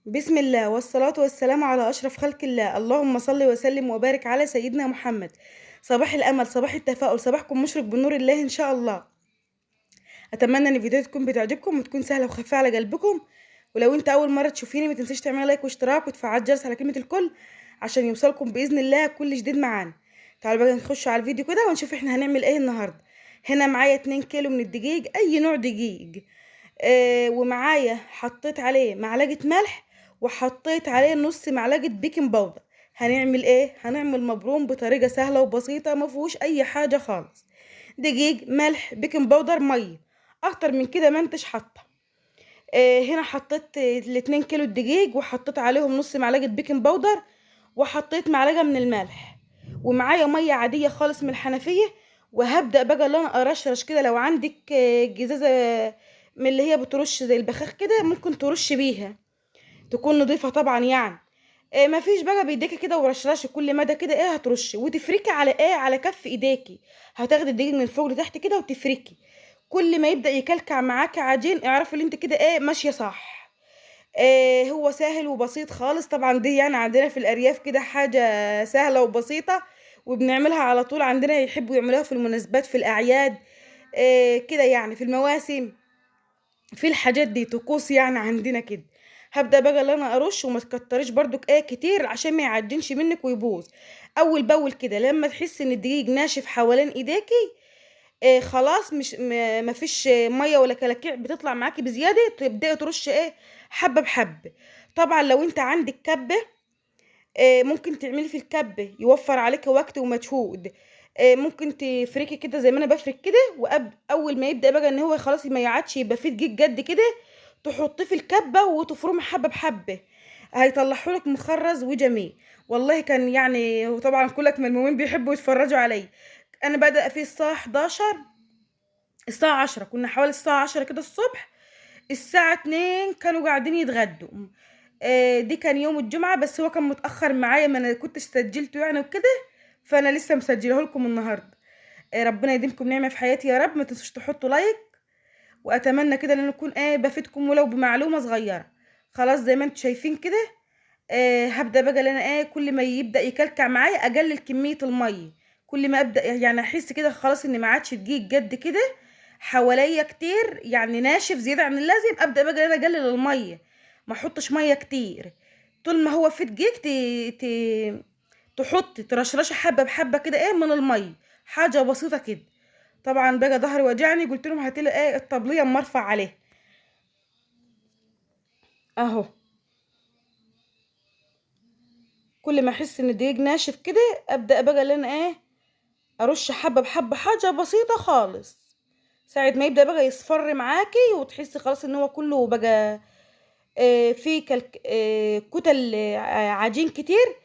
بسم الله والصلاة والسلام على أشرف خلق الله. اللهم صل وسلم وبارك على سيدنا محمد. صباح الأمل، صباح التفاؤل، صباحكم مشرق بنور الله إن شاء الله. أتمنى إن الفيديو تكون بتعجبكم وتكون سهلة وخفيفة على قلبكم. ولو أنت أول مرة تشوفيني ما تنسيش تعملي لايك واشتراك وتفعل الجرس على كلمة الكل عشان يوصلكم بإذن الله كل جديد معانا. تعالوا بقى نخش على الفيديو كده ونشوف احنا هنعمل ايه النهاردة. هنا معايا 2 كيلو من الدقيق، أي نوع دقيق. ومعايا حطيت عليه معلقة ملح وحطيت عليه نص معلقة بيكنج باودر. هنعمل ايه؟ هنعمل مبروم بطريقة سهلة وبسيطة، ما فيهوش اي حاجة خالص. دقيق، ملح، بيكنج باودر، مية. اكتر من كده ما انتش حاطة. هنا حطيت الاتنين كيلو الدقيق وحطيت عليهم نص معلقة بيكنج باودر وحطيت معلقة من الملح، ومعايا مية عادية خالص من الحنفية. وهبدأ بقى اللي انا ارشرش كده. لو عندك جزازة من اللي هي بترش زي البخاخ كده ممكن ترش بيها، تكون نظيفة طبعا يعني. ما فيش بقى بايديكي كده ورشرشي كل مدى كده ايه هترشي وتفركي على ايه، على كف ايديكي. هتاخدي الدقيق من فوق لتحت كده وتفركي. كل ما يبدأ يكلكع معاكي عجين اعرفي ان انت كده ايه ماشية صح. هو سهل وبسيط خالص طبعا. دي يعني عندنا في الارياف كده حاجة سهلة وبسيطة وبنعملها على طول. عندنا يحبوا يعملوها في المناسبات، في الاعياد، كده يعني في المواسم، في الحاجات دي طقوس يعني عندنا كده. هبدأ بقى اللي انا ارش وما تكتريش برضك ايه كتير عشان ما يعجنش منك ويبوظ. اول باول كده لما تحس ان الدقيق ناشف حوالين ايديكي، خلاص مش مفيش ميه ولا كلاكيع بتطلع معاكي بزياده، تبداي ترش ايه حبه بحبه. طبعا لو انت عندك كبه، ممكن تعملي في الكبه يوفر عليك وقت ومجهود. ممكن تفركي كده زي ما انا بفرك كده، واول ما يبدا بقى ان هو خلاص ما يعادش يبقى فيه دقيق قد كده تحطيه في الكبه وتفرمي حبه بحبه. هيطلعهولك مخرز وجميل. والله كان يعني، وطبعا كلك ملمومين بيحبوا يتفرجوا علي. انا بدأ في الساعه 11، الساعه 10، كنا حوالي الساعه 10 كده الصبح. الساعه 2 كانوا قاعدين يتغدوا. دي كان يوم الجمعة، بس هو كان متأخر معايا، ما انا كنتش سجلته يعني وكده. فانا لسه مسجله لكم النهارده. ربنا يديمكم نعمة في حياتي يا رب. ما تنسوش تحطوا لايك، واتمنى كده ان أنا اكون بفيدكم ولو بمعلومة صغيرة. خلاص زي ما انتم شايفين كده. هبدأ بقى ان انا كل ما يبدأ يكلكع معايا اقلل كمية المية. كل ما ابدأ يعني احس كده خلاص ان ما عادش دقيق قد كده حواليا كتير، يعني ناشف زيادة عن اللازم، ابدأ بقى ان انا اقلل المية. ما احطش مية كتير. طول ما هو في دقيق ت... تحطي ترشرشي حبة بحبة كده من المية. حاجة بسيطة كده. طبعا بقى ظهري وجعني، قلت لهم هاتلي الطبلية اما ارفع عليه. اهو. كل ما احس ان الدقيق ناشف كده ابدأ بقى ان انا ارش حبة بحبة، حاجة بسيطة خالص. ساعة ما يبدأ بقى يصفر معاكي وتحسي خلاص ان هو كله بقى فيه كتل عجين كتير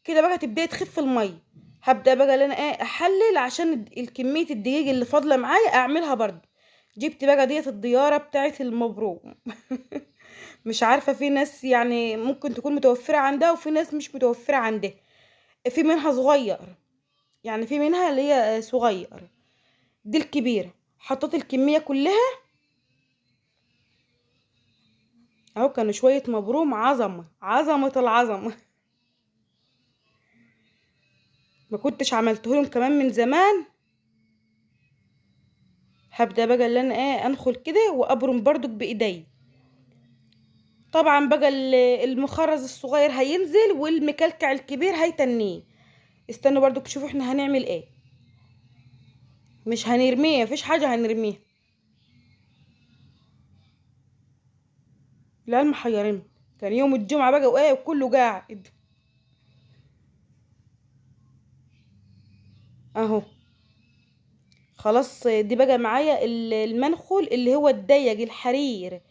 كده، بقى تبداي تخف الميه. هبدا بقى ان انا احلل عشان الكميه الدقيق اللي فاضله معايا اعملها برضو. جبت بقى ديت الدياره بتاعت المبروم. مش عارفه، في ناس يعني ممكن تكون متوفره عندها وفي ناس مش متوفره عندها. في منها صغير، يعني في منها اللي هي صغير. دي الكبيره. حطيت الكميه كلها اهو. كانوا شويه مبروم عظمه عظمه العظمه. ما كنتش عملته لهم كمان من زمان. هبدأ بقى اللي انا انخل كده وابرم برضك بايدي. طبعا بقى المخرز الصغير هينزل والمكلكع الكبير هيتنيه. استنوا برضك تشوفوا احنا هنعمل ايه. مش هنرميه، مفيش حاجة هنرميها. لا المحيرين. كان يوم الجمعة بقى وكله قاعد اهو. خلاص دي بقى معايا المنخل اللي هو الضيق الحرير.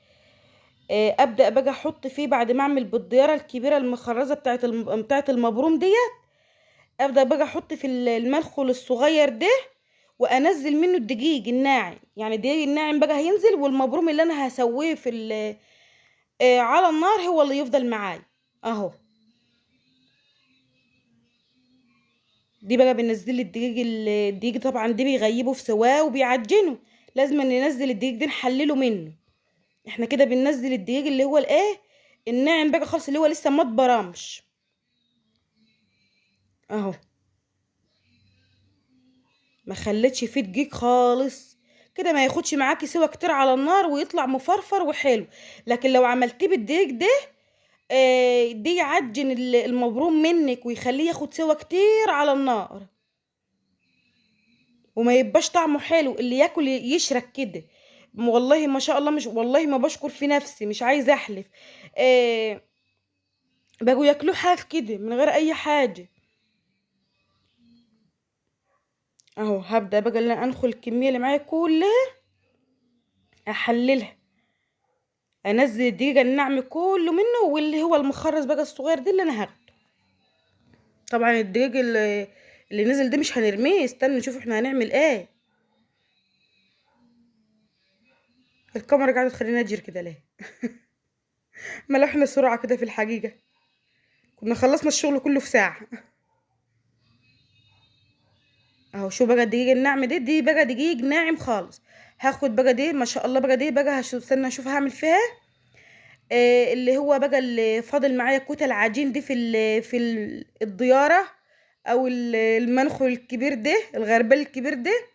ابدأ بقى احط فيه بعد ما اعمل بالديارة الكبيرة المخرزة بتاعت المبروم دي. ابدا بقى احط في المدخل الصغير ده وانزل منه الدقيق الناعم. يعني الدقيق الناعم بقى هينزل، والمبروم اللي انا هسويه في على النار هو اللي يفضل معايا اهو. دي بقى بنزل لي الدقيق. الدقيق طبعا دي بيغيبه في سواه وبيعجنه. لازم ننزل الدقيق ده نحلله منه. احنا كده بننزل الدقيق اللي هو الناعم بقى خالص اللي هو لسه ما اتبرمش اهو، ما خليتش فيه دقيق خالص كده، ما ياخدش معاكي سوا كتير على النار ويطلع مفرفر وحلو. لكن لو عملتيه بالدقيق ده دي يعجن المبروم منك ويخليه ياخد سوا كتير على النار، وما يبقاش طعمه حلو، اللي ياكل يشرك كده. والله ما شاء الله، مش والله ما بشكر في نفسي، مش عايزه احلف. آه بقوا ياكلوه حاف كده من غير اي حاجه. اهو هبدا بقى اللي أنا انخل الكميه اللي معايا كلها، احللها، انزل الدقيق الناعم كله منه، واللي هو المخرز بقى الصغير ده اللي انا هاخده. طبعا الدقيق اللي نزل ده مش هنرميه، استنى نشوف احنا هنعمل ايه. الكاميرا قاعده تخليني اجري كده ليه؟ ما لو احنا سرعه كده في الحقيقه كنا خلصنا الشغل كله في ساعه. اهو شو بقى الدقيق الناعم دي بقى دقيق ناعم خالص. هاخد بقى دي ما شاء الله بقى دي بقى استنى اشوف هعمل فيها اللي هو بقى اللي فاضل معايا كتل عجين دي الضياره، او المنخل الكبير ده، الغربال الكبير ده.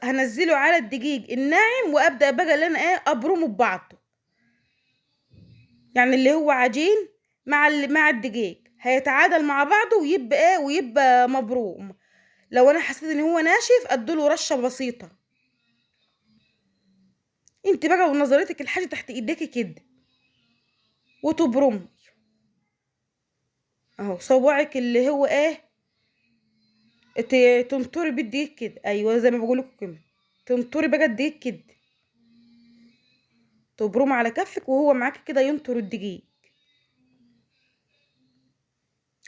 هنزله على الدقيق الناعم، وابدا بقى اللي انا ابرمه ببعضه، يعني اللي هو عجين مع الدقيق هيتعادل مع بعضه ويبقى ويبقى مبروم. لو انا حسيت ان هو ناشف اديله رشه بسيطه. انت بقى ونظرتك الحاجه تحت ايديكي كده وتبرمي. اهو صباعك اللي هو تنطري بالدقيق كده، ايوه زي ما بقول لكم كده، تنطري بقى الدقيق كده، تبرمي على كفك وهو معاكي كده ينطر الدقيق.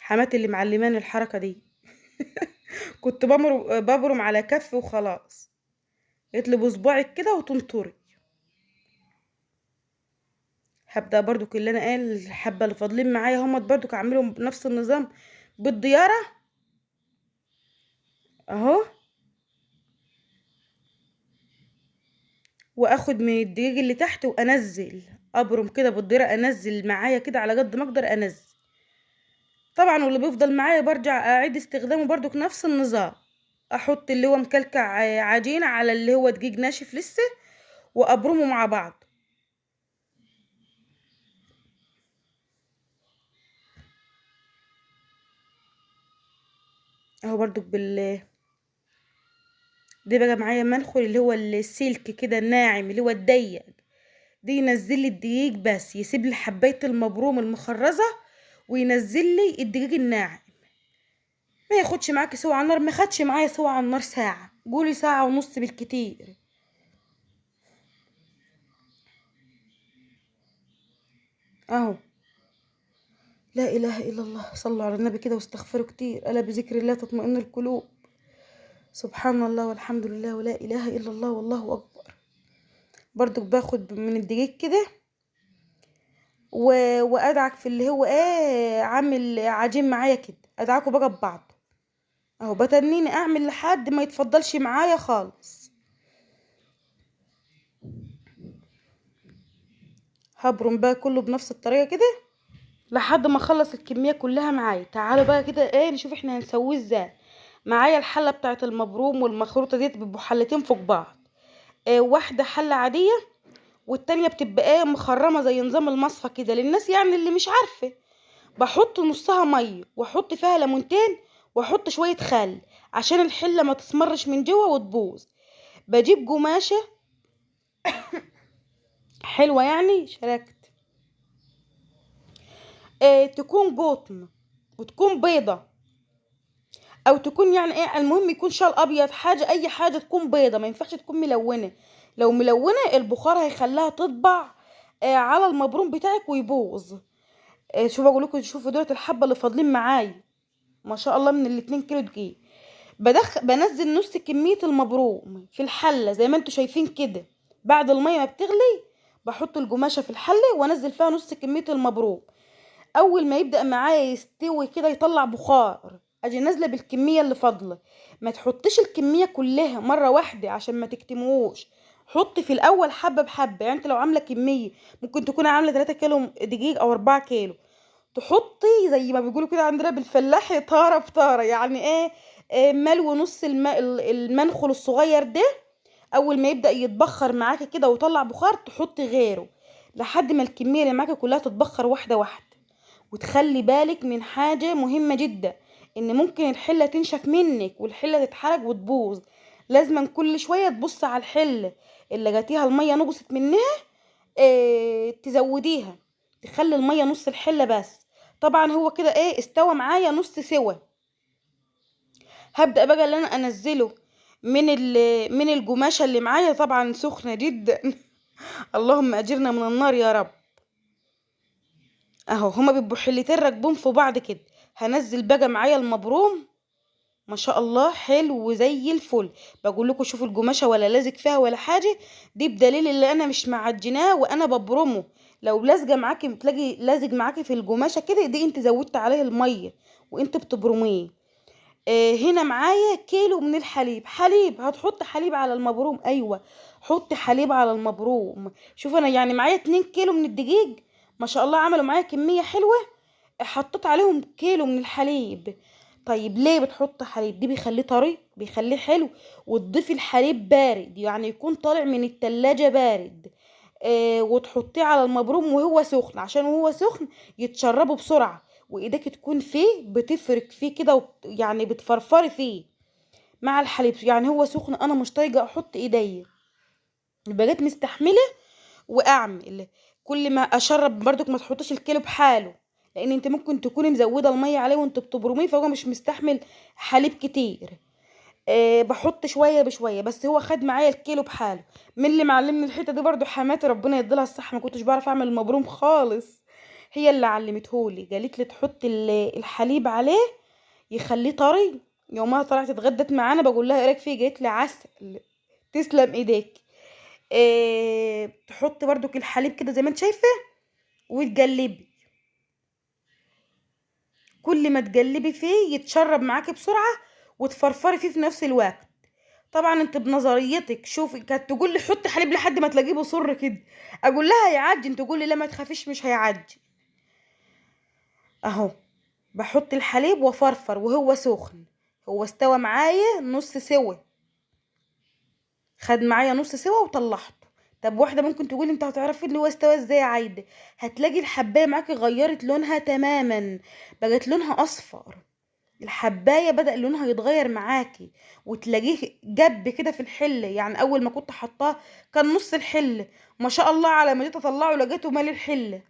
حماتي اللي معلماني الحركه دي. كنت ببرم على كف وخلاص، قلت لي بصباعك كده وتنطري. هبدا برضو اللي انا الحبه اللي فاضلين معايا هم برضو اعملهم بنفس النظام بالضياره اهو، واخد من الدقيق اللي تحت وانزل، ابرم كده بالضياره، انزل معايا كده على قد ما اقدر انزل. طبعا واللي بيفضل معايا برجع اعيد استخدامه برضو نفس النظام، احط اللي هو مكلكع عجينه على اللي هو دقيق ناشف لسه، وابرمه مع بعض. اهو برضو دي بقى معايا منخل اللي هو السلك كده الناعم اللي هو الضيق، دي ينزل لي الدقيق بس، يسيب لي حبايه المبروم المخرزه وينزل لي الدقيق الناعم. ما ياخدش معاكي سوا على النار، ما خدش معايا سوا على النار ساعه، قولي ساعه ونص بالكتير. اهو لا اله الا الله، صلوا على النبي كده واستغفروا كتير، الا بذكر الله تطمئن القلوب. سبحان الله والحمد لله ولا اله الا الله والله اكبر. برضو باخد من الدقيق كده وادعك في اللي هو عامل عجين معايا كده، ادعكه بقى ببعض. اهو بتنيني اعمل لحد ما يتفضلش معايا خالص. هبرم بقى كله بنفس الطريقه كده لحد ما اخلص الكميه كلها معايا. تعالوا بقى كده نشوف احنا هنسويه ازاي. معايا الحله بتاعه المبروم والمخروطه ديت بيبقوا حلتين فوق بعض، واحده حله عاديه، والتانية بتبقى مخرمه زي نظام المصفى كده للناس يعني اللي مش عارفه. بحط نصها ميه واحط فيها ليمونتين واحط شويه خل عشان الحله ما تسمرش من جوه وتبوظ. بجيب قماشه حلوه يعني شراكه تكون قطن وتكون بيضه، او تكون يعني المهم يكون شال ابيض، حاجه اي حاجه تكون بيضه، ما ينفعش تكون ملونه. لو ملونه البخار هيخليها تطبع على المبروم بتاعك ويبوظ. شوفوا اقول لكم، شوفوا دول الحبه اللي فاضلين معايا ما شاء الله من الاتنين كيلو دقيق. بنزل نص كميه المبروم في الحله زي ما انتوا شايفين كده. بعد الميه ما بتغلي بحط القماشه في الحله وانزل فيها نص كميه المبروم. اول ما يبدأ معايا يستوي كده يطلع بخار اجي نازله بالكميه اللي فاضله. ما تحطيش الكميه كلها مره واحده عشان ما تكتموش، حطي في الاول حبه بحبه. يعني انت لو عامله كميه ممكن تكون عامله 3 كيلو دقيق او 4 كيلو، تحطي زي ما بيقولوا كده عندنا بالفلاحي طاره بطاره. يعني ايه؟ ملو نص المنخل الصغير ده، اول ما يبدأ يتبخر معاكي كده ويطلع بخار تحطي غيره لحد ما الكمية اللي معاكي كلها تتبخر واحدة واحدة. وتخلي بالك من حاجة مهمة جدا، ان ممكن الحلة تنشف منك والحلة تتحرق وتبوظ. لازم كل شوية تبص على الحلة اللي جاتيها المية نقصت منها، تزوديها، تخلي المية نص الحلة بس. طبعا هو كده استوى معايا نص سوا. هبدأ بقى اللي انا انزله من القماشة اللي معايا، طبعا سخنة جدا. اللهم اجرنا من النار يا رب. اهو هما بيبقوا حلتين راكبين في بعض كده. هنزل بقى معايا المبروم، ما شاء الله حلو زي الفل. بقول لكم شوفوا القماشه ولا لازق فيها ولا حاجه، دي بدليل اللي انا مش معجناه وانا ببرمه. لو لازقه معاكي بتلاقي لازق معاكي في القماشه كده، دي انت زودت عليه الميه وانت بتبرميه. هنا معايا كيلو من الحليب. حليب هتحط حليب على المبروم، ايوه حط حليب على المبروم. شوف انا يعني معايا 2 كيلو من الدقيق، ما شاء الله عملوا معايا كمية حلوة. حطيت عليهم كيلو من الحليب. طيب ليه بتحط حليب؟ دي بيخليه طري، بيخليه حلو. وتضيفي الحليب بارد، يعني يكون طالع من التلاجة بارد. وتحطيه على المبروم وهو سخن، عشان وهو سخن يتشربه بسرعة، وايدك تكون فيه بتفرك فيه كده يعني بتفرفري فيه مع الحليب. يعني هو سخن انا مش طايقه احط ايديا، بقيت مستحمله واعمل. كل ما اشرب برضك ما تحطش الكيلو بحاله، لان انت ممكن تكوني مزوده الميه عليه وانت بتبرميه فهو مش مستحمل حليب كتير. بحط شويه بشويه، بس هو خد معايا الكيلو بحاله. من اللي معلمني الحته دي برضو حماتي ربنا يديلها الصحه، ما كنتش بعرف اعمل المبروم خالص، هي اللي علمتهولي. قالت لي تحط الحليب عليه يخليه طري. يومها طلعت اتغدت معانا بقول لها ايه رايك فيه، قالت لي عسل. تسلم ايديك. تحط برضو الحليب كده زي ما انت شايفه وتقلبي. كل ما تقلبي فيه يتشرب معاكي بسرعه وتفرفري فيه في نفس الوقت. طبعا انت بنظريتك شوفي كانت تقول لي حطي حليب لحد ما تلاقيه بصر كده، اقول لها هيعجن، تقول لي لا ما تخافيش مش هيعجن. اهو بحط الحليب وفرفر وهو سخن. هو استوى معايا نص سوا، خد معايا نص سوا وطلعته. طب واحده ممكن تقول انت هتعرفي ان هو استوى ازاي يا عايده؟ هتلاقي الحبايه معاكي غيرت لونها تماما، بقت لونها اصفر. الحبايه بدأ لونها يتغير معاكي، وتلاقيه جب كده في الحله. يعني اول ما كنت حطاه كان نص الحله، ما شاء الله على ما جيت اطلعه لقيته مالي الحله.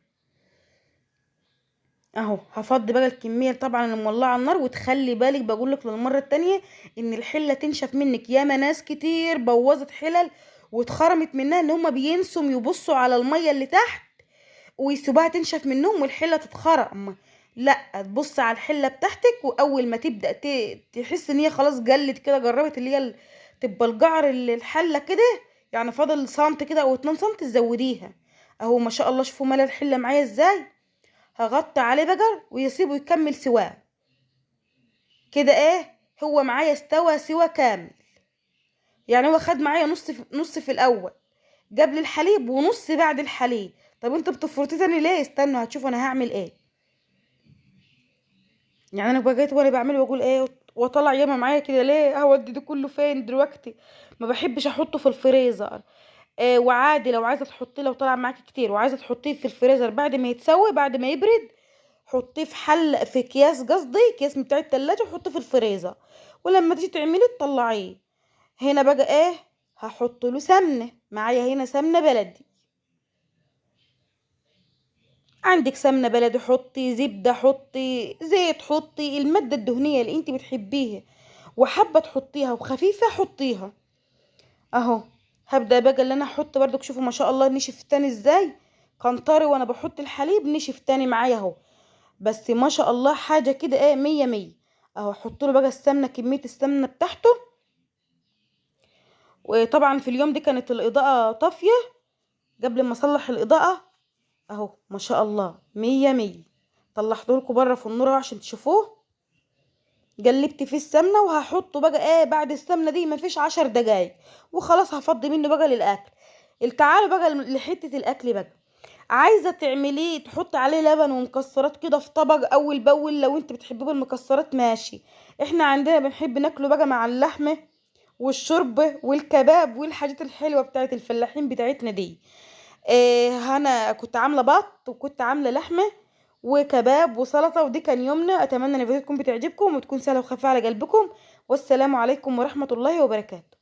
اهو هفضي بقى الكميه طبعا اللي مولعه على النار. وتخلي بالك بقولك للمره التانية ان الحله تنشف منك. ياما ناس كتير بوظت حلل واتخرمت منها ان هما بينسوا يبصوا على الميه اللي تحت ويسيبوها تنشف منهم والحله تتخرم. لا، تبص على الحله بتاعتك، واول ما تبدا تحس ان هي خلاص جلت كده، جربت اللي هي تبقى الجعر الحله كده، يعني فاضل سنتي كده او 2 سنتي تزوديها. اهو ما شاء الله شوفوا ملا الحله معايا ازاي. هغطي عليه بقى ويسيبه يكمل سواه كده. هو معايا استوى سوا كامل. يعني هو خد معايا نص في الاول قبل الحليب ونص بعد الحليب. طب انتوا بتفرطي تاني ليه؟ استنوا هتشوفوا انا هعمل ايه. يعني انا بقيت وانا بعمله واقول وطلع ياما معايا كده ليه؟ هودي ده كله فين دلوقتي؟ ما بحبش احطه في الفريزر. وعادي لو عايزه تحطيه، لو طلع معاكي كتير وعايزه تحطيه في الفريزر بعد ما يتسوي بعد ما يبرد، حطيه في في اكياس، قصدي اكياس بتاع التلاجة، وحطيه في الفريزر. ولما تيجي تعملي تطلعيه. هنا بقى هحط له سمنه. معايا هنا سمنه بلدي. عندك سمنة بلدي حطي، زبدة حطي، زيت حطي، المادة الدهنية اللي انت بتحبيها وحابة تحطيها وخفيفة حطيها. اهو هبدأ بقى اللي انا احط برضك. شوفوا ما شاء الله نشف تاني ازاي، كان طري وانا بحط الحليب نشف تاني معايا اهو. بس ما شاء الله حاجة كده مية مية. اهو احط له بقى السمنة، كمية السمنة بتاعته. وطبعا في اليوم دي كانت الإضاءة طافية قبل ما اصلح الإضاءة. اهو ما شاء الله مية مية. طلعته لكم بره في النور أهو عشان تشوفوه. قلبت فيه السمنه، وهحطه بقى ايه بعد السمنه دي مفيش 10 دقايق، وخلاص هفضي منه بقى للاكل. تعالوا بقى لحته الاكل بقى. عايزه تعمليه تحطي عليه لبن ومكسرات كده في طبق اول باول، لو انت بتحبيه بالمكسرات ماشي. احنا عندنا بنحب ناكله بقى مع اللحمه والشرب والكباب والحاجات الحلوه بتاعت الفلاحين بتاعتنا دي. انا كنت عامله بط، وكنت عامله لحمه وكباب وسلطه، ودي كان يومنا. اتمنى ان الفيديو تكون بتعجبكم وتكون سهله وخفيفه على قلبكم. والسلام عليكم ورحمه الله وبركاته.